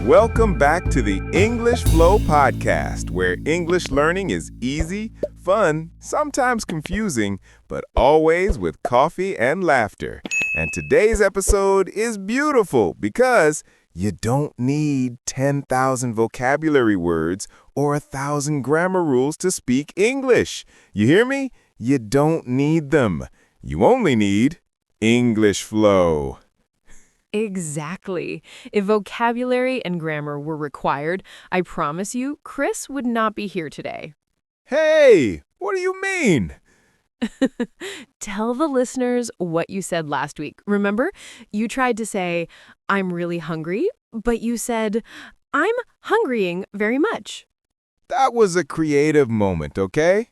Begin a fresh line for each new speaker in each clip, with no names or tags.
Welcome back to the English Flow Podcast, where English learning is easy, fun, sometimes confusing, but always with coffee and laughter. And today's episode is beautiful because you don't need 10,000 vocabulary words or 1,000 grammar rules to speak English. You hear me? You don't need them. You only need English Flow.
Exactly. If vocabulary and grammar were required, I promise you, Chris would not be here today.
Hey, what do you mean?
Tell the listeners what you said last week. Remember, you tried to say, I'm really hungry, but you said, I'm hungrying very much.
That was a creative moment, okay?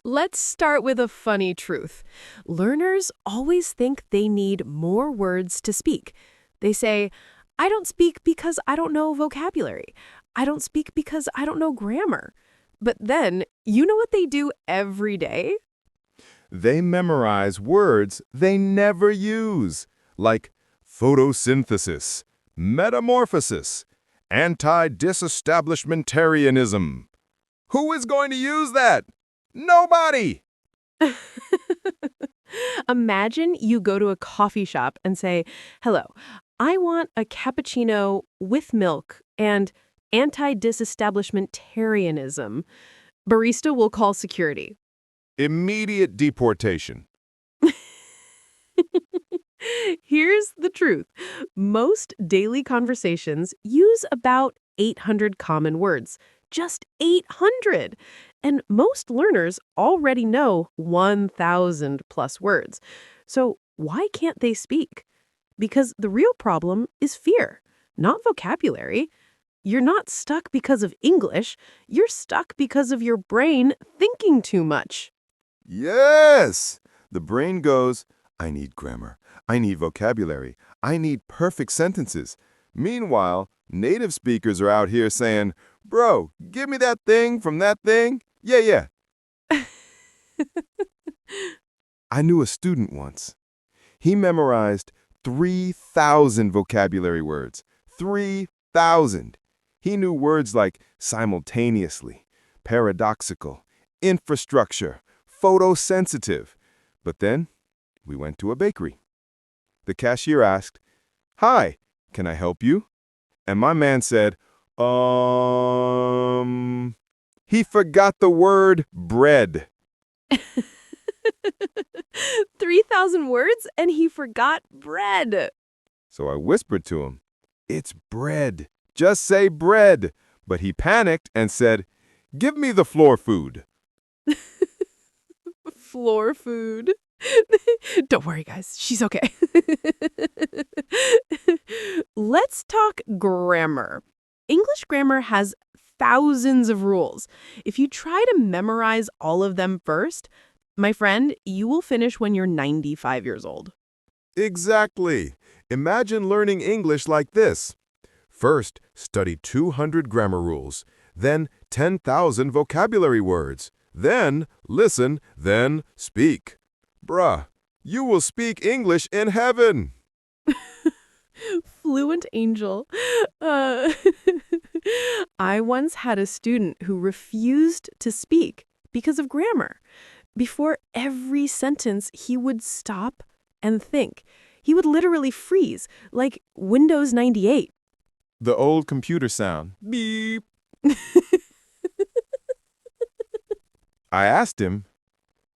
Let's start with a funny truth. Learners always think they need more words to speak. They say, I don't speak because I don't know vocabulary. I don't speak because I don't know grammar. But then, you know what they do every day?
They memorize words they never use, like photosynthesis, metamorphosis, anti-disestablishmentarianism. Who is going to use that? Nobody!
Imagine you go to a coffee shop and say, hello, I want a cappuccino with milk and anti-disestablishmentarianism. Barista will call security.
Immediate deportation.
Here's the truth. Most daily conversations use about 800 common words. Just 800! And most learners already know 1,000 plus words. So why can't they speak? Because the real problem is fear, not vocabulary. You're not stuck because of English. You're stuck because of your brain thinking too much.
Yes! The brain goes, I need grammar. I need vocabulary. I need perfect sentences. Meanwhile, native speakers are out here saying, Bro, give me that thing from that thing. Yeah. I knew a student once. He memorized 3,000 vocabulary words. 3,000. He knew words like simultaneously, paradoxical, infrastructure, photosensitive. But then we went to a bakery. The cashier asked, Hi, can I help you? And my man said, He forgot the word bread.
3,000 words and he forgot bread.
So I whispered to him, It's bread. Just say bread. But he panicked and said, Give me the floor food.
Floor food. Don't worry, guys. She's okay. Let's talk grammar. English grammar has thousands of rules. If you try to memorize all of them first, my friend, you will finish when you're 95 years old.
Exactly. Imagine learning English like this. First, study 200 grammar rules, then 10,000 vocabulary words, then listen, then speak. Bruh, you will speak English in heaven.
Fluent angel. I once had a student who refused to speak because of grammar. Before every sentence, he would stop and think. He would literally freeze, like Windows 98.
The old computer sound. Beep. I asked him,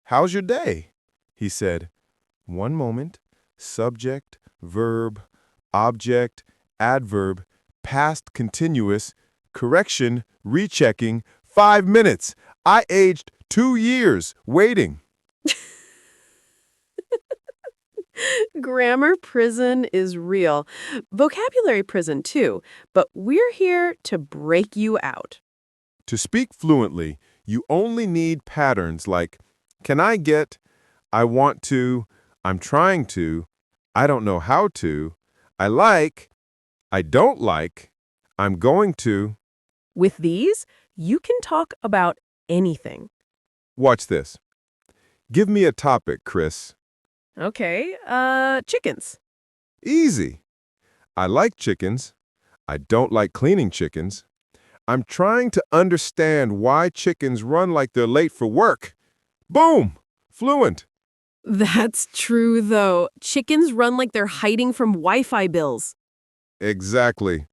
How's your day? He said, One moment, subject, verb, object, adverb, past continuous, correction, rechecking, 5 minutes. I aged 2 years waiting.
Grammar prison is real. Vocabulary prison, too. But we're here to break you out.
To speak fluently, you only need patterns like, Can I get, I want to, I'm trying to, I don't know how to, I like, I don't like, I'm going to.
With these, you can talk about anything.
Watch this. Give me a topic, Chris.
Okay, chickens.
Easy. I like chickens. I don't like cleaning chickens. I'm trying to understand why chickens run like they're late for work. Boom! Fluent.
That's true, though. Chickens run like they're hiding from Wi-Fi bills.
Exactly.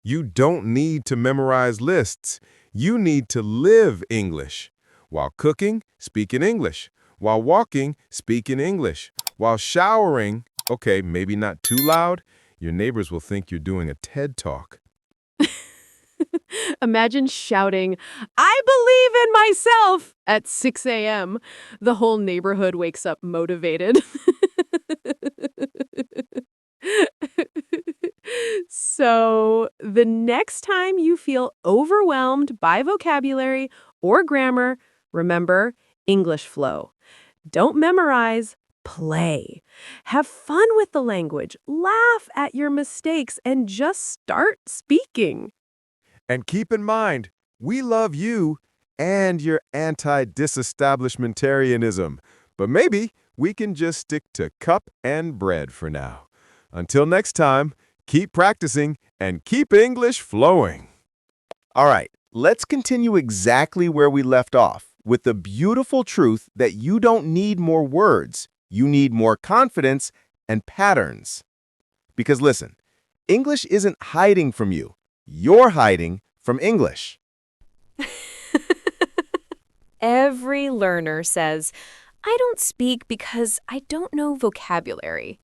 You don't need to memorize lists. You need to live English. While cooking, speak in English. While walking, speak in English. While showering, okay, maybe not too loud, your neighbors will think you're doing a TED Talk.
Imagine shouting, "I believe in myself!" at 6 a.m. The whole neighborhood wakes up motivated. So, the next time you feel overwhelmed by vocabulary or grammar, remember English flow. Don't memorize, play. Have fun with the language, laugh at your mistakes, and just start speaking.
And keep in mind, we love you and your anti-disestablishmentarianism. But maybe we can just stick to cup and bread for now. Until next time, keep practicing and keep English flowing.
All right, let's continue exactly where we left off with the beautiful truth that you don't need more words. You need more confidence and patterns. Because listen, English isn't hiding from you. You're hiding from English.
Every learner says, I don't speak because I don't know vocabulary.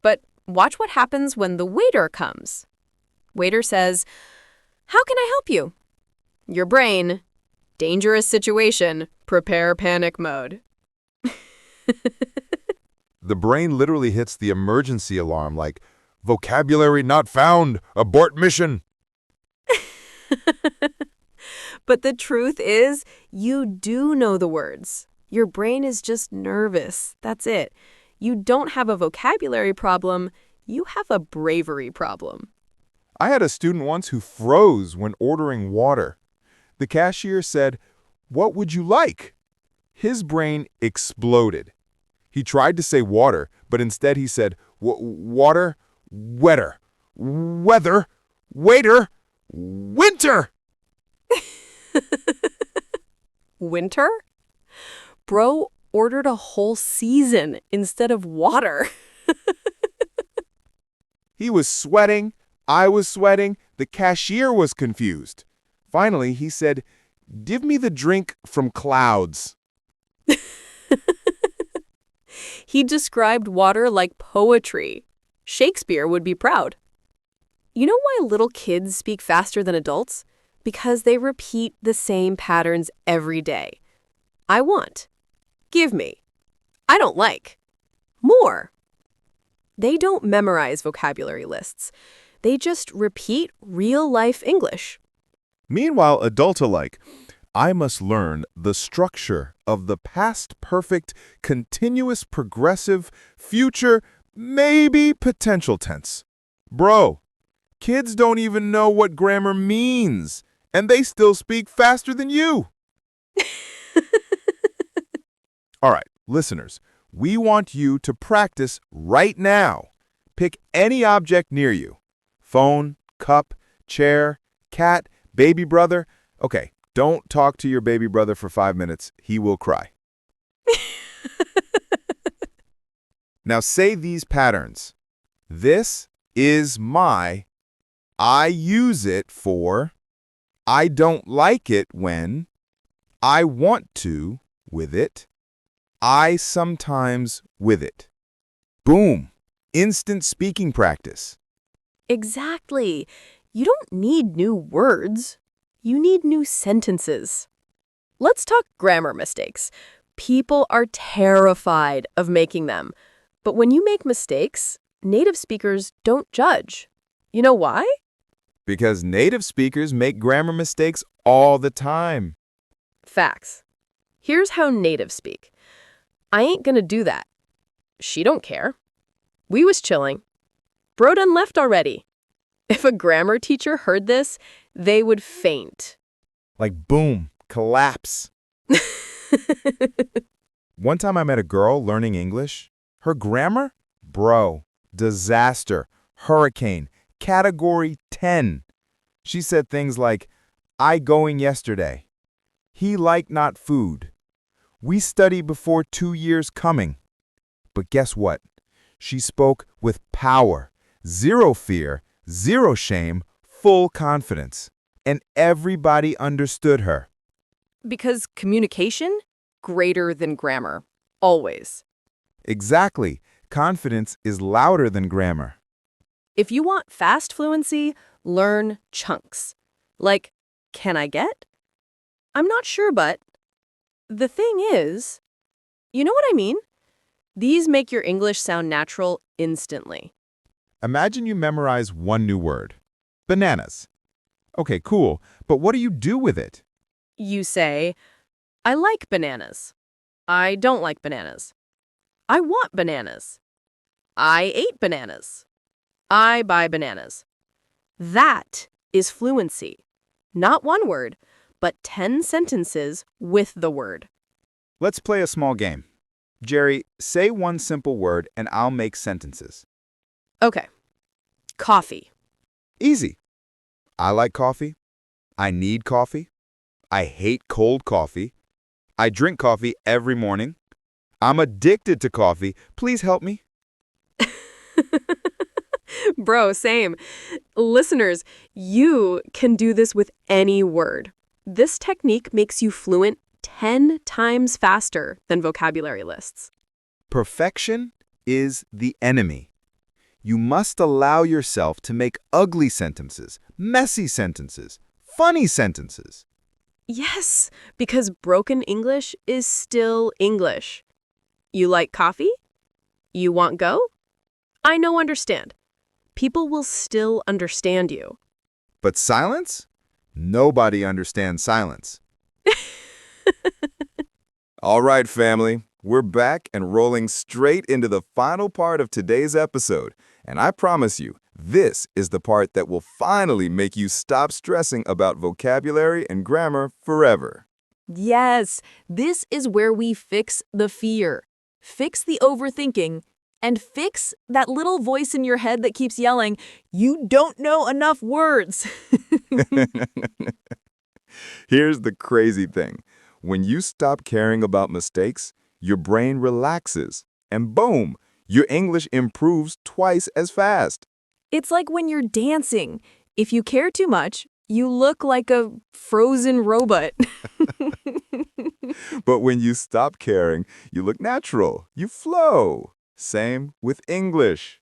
But watch what happens when the waiter comes. Waiter says, how can I help you? Your brain, dangerous situation, prepare panic mode.
The brain literally hits the emergency alarm like, vocabulary not found, abort mission.
But the truth is, you do know the words. Your brain is just nervous. That's it. You don't have a vocabulary problem. You have a bravery problem.
I had a student once who froze when ordering water. The cashier said, "What would you like?" His brain exploded. He tried to say water, but instead he said, water, wetter, weather, waiter, winter.
Winter? Bro ordered a whole season instead of water.
He was sweating, I was sweating, the cashier was confused. Finally, he said, "Give me the drink from clouds."
He described water like poetry. Shakespeare would be proud. You know why little kids speak faster than adults? Because they repeat the same patterns every day. I want. Give me. I don't like. More. They don't memorize vocabulary lists. They just repeat real-life English.
Meanwhile, adults are like, I must learn the structure of the past perfect, continuous, progressive, future, maybe potential tense. Bro, kids don't even know what grammar means, and they still speak faster than you. All right, listeners, we want you to practice right now. Pick any object near you. Phone, cup, chair, cat, baby brother. Okay, don't talk to your baby brother for 5 minutes. He will cry. Now say these patterns. This is my. I use it for. I don't like it when. I want to with it. I sometimes with it. Boom! Instant speaking practice.
Exactly. You don't need new words. You need new sentences. Let's talk grammar mistakes. People are terrified of making them. But when you make mistakes, native speakers don't judge. You know why?
Because native speakers make grammar mistakes all the time.
Facts. Here's how natives speak. I ain't gonna do that. She don't care. We was chilling. Bro done left already. If a grammar teacher heard this, they would faint.
Like boom, collapse. One time I met a girl learning English.
Her grammar? Bro, disaster, hurricane, category 10. She said things like, I going yesterday. He like not food. We study before 2 years coming. But guess what? She spoke with power, zero fear, zero shame, full confidence. And everybody understood her.
Because communication, greater than grammar. Always.
Exactly. Confidence is louder than grammar.
If you want fast fluency, learn chunks. Like, can I get? I'm not sure, but. The thing is, you know what I mean? These make your English sound natural instantly.
Imagine you memorize one new word. Bananas. Okay, cool, but what do you do with it?
You say, I like bananas. I don't like bananas. I want bananas. I ate bananas. I buy bananas. That is fluency. Not one word, but 10 sentences with the word.
Let's play a small game. Jerry, say one simple word and I'll make sentences.
Okay. Coffee.
Easy. I like coffee. I need coffee. I hate cold coffee. I drink coffee every morning. I'm addicted to coffee. Please help me.
Bro, same. Listeners, you can do this with any word. This technique makes you fluent 10 times faster than vocabulary lists.
Perfection is the enemy. You must allow yourself to make ugly sentences, messy sentences, funny sentences.
Yes, because broken English is still English. You like coffee? You want go? I know, understand. People will still understand you.
But silence? Nobody understands silence. All right, family. We're back and rolling straight into the final part of today's episode. And I promise you, this is the part that will finally make you stop stressing about vocabulary and grammar forever.
Yes, this is where we fix the fear, fix the overthinking, and fix that little voice in your head that keeps yelling, you don't know enough words.
Here's the crazy thing. When you stop caring about mistakes, your brain relaxes, and boom, your English improves twice as fast.
It's like when you're dancing. If you care too much, you look like a frozen robot.
But when you stop caring, you look natural. You flow. Same with English.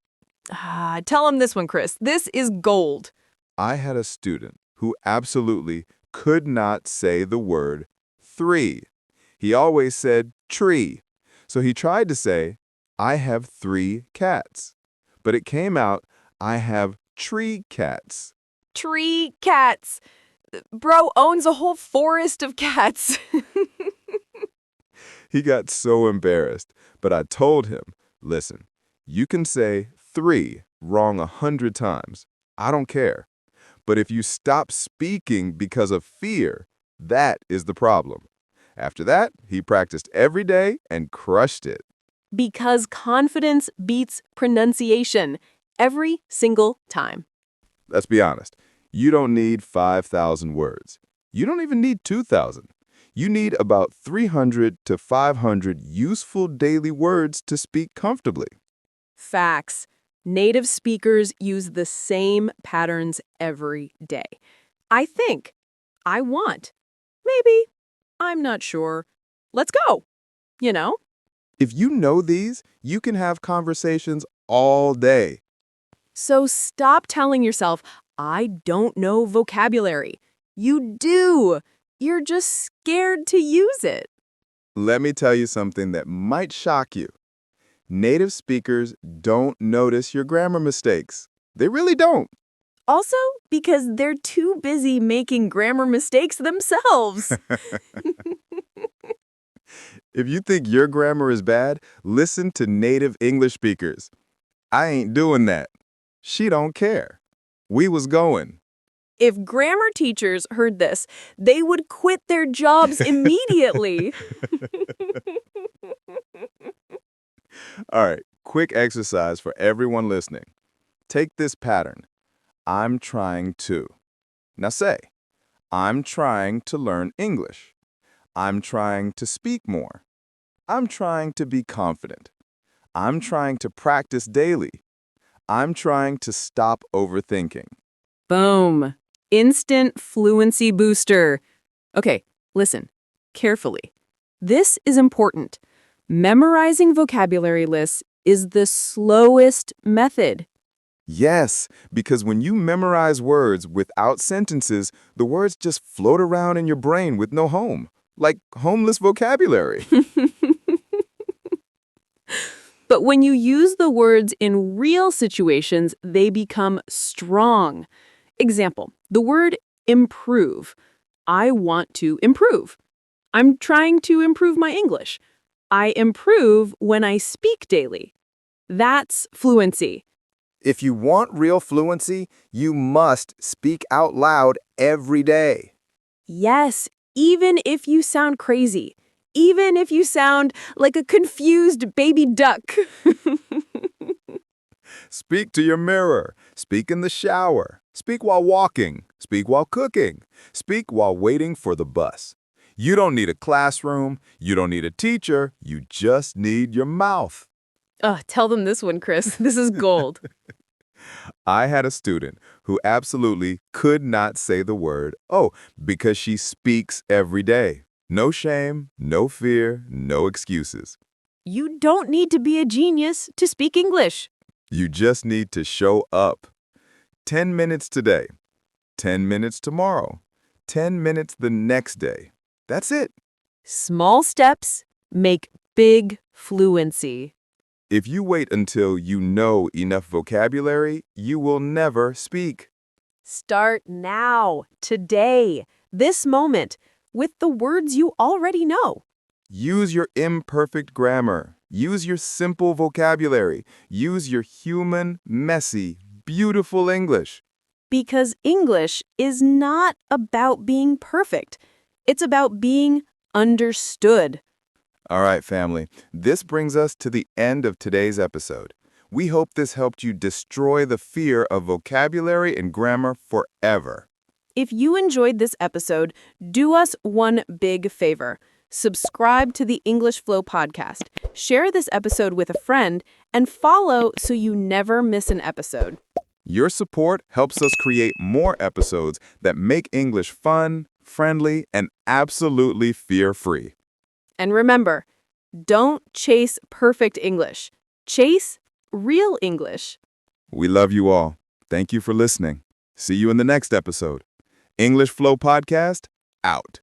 Tell him this one, Chris. This is gold.
I had a student who absolutely could not say the word three. He always said tree. So he tried to say, I have 3 cats. But it came out, I have tree cats.
Tree cats. Bro owns a whole forest of cats.
He got so embarrassed, but I told him, listen, you can say 3 wrong 100 times. I don't care. But if you stop speaking because of fear, that is the problem. After that, he practiced every day and crushed it.
Because confidence beats pronunciation every single time.
Let's be honest. You don't need 5,000 words. You don't even need 2,000. You need about 300 to 500 useful daily words to speak comfortably.
Facts. Native speakers use the same patterns every day. I think. I want. Maybe. I'm not sure. Let's go. You know?
If you know these, you can have conversations all day.
So stop telling yourself, I don't know vocabulary. You do. You're just scared to use it.
Let me tell you something that might shock you. Native speakers don't notice your grammar mistakes. They really don't.
Also, because they're too busy making grammar mistakes themselves.
If you think your grammar is bad, listen to native English speakers. I ain't doing that. She don't care. We was going.
If grammar teachers heard this, they would quit their jobs immediately.
All right, quick exercise for everyone listening. Take this pattern. I'm trying to. Now say, I'm trying to learn English. I'm trying to speak more. I'm trying to be confident. I'm trying to practice daily. I'm trying to stop overthinking.
Boom. Instant fluency booster. Okay, listen carefully. This is important. Memorizing vocabulary lists is the slowest method.
Yes, because when you memorize words without sentences, the words just float around in your brain with no home, like homeless vocabulary.
But when you use the words in real situations, they become strong. Example, the word improve. I want to improve. I'm trying to improve my English. I improve when I speak daily. That's fluency.
If you want real fluency, you must speak out loud every day.
Yes, even if you sound crazy. Even if you sound like a confused baby duck.
Speak to your mirror. Speak in the shower. Speak while walking. Speak while cooking. Speak while waiting for the bus. You don't need a classroom. You don't need a teacher. You just need your mouth.
Tell them this one, Chris. This is gold.
I had a student who absolutely could not say the word "oh" because she speaks every day. No shame, no fear, no excuses.
You don't need to be a genius to speak English.
You just need to show up. 10 minutes today, 10 minutes tomorrow, 10 minutes the next day. That's it.
Small steps make big fluency.
If you wait until you know enough vocabulary, you will never speak.
Start now, today, this moment, with the words you already know.
Use your imperfect grammar. Use your simple vocabulary. Use your human, messy, beautiful English.
Because English is not about being perfect. It's about being understood.
All right, family. This brings us to the end of today's episode. We hope this helped you destroy the fear of vocabulary and grammar forever.
If you enjoyed this episode, do us one big favor. Subscribe to the English Flow podcast, share this episode with a friend, and follow so you never miss an episode.
Your support helps us create more episodes that make English fun, friendly, and absolutely fear-free.
And remember, don't chase perfect English. Chase real English.
We love you all. Thank you for listening. See you in the next episode. English Flow Podcast, out.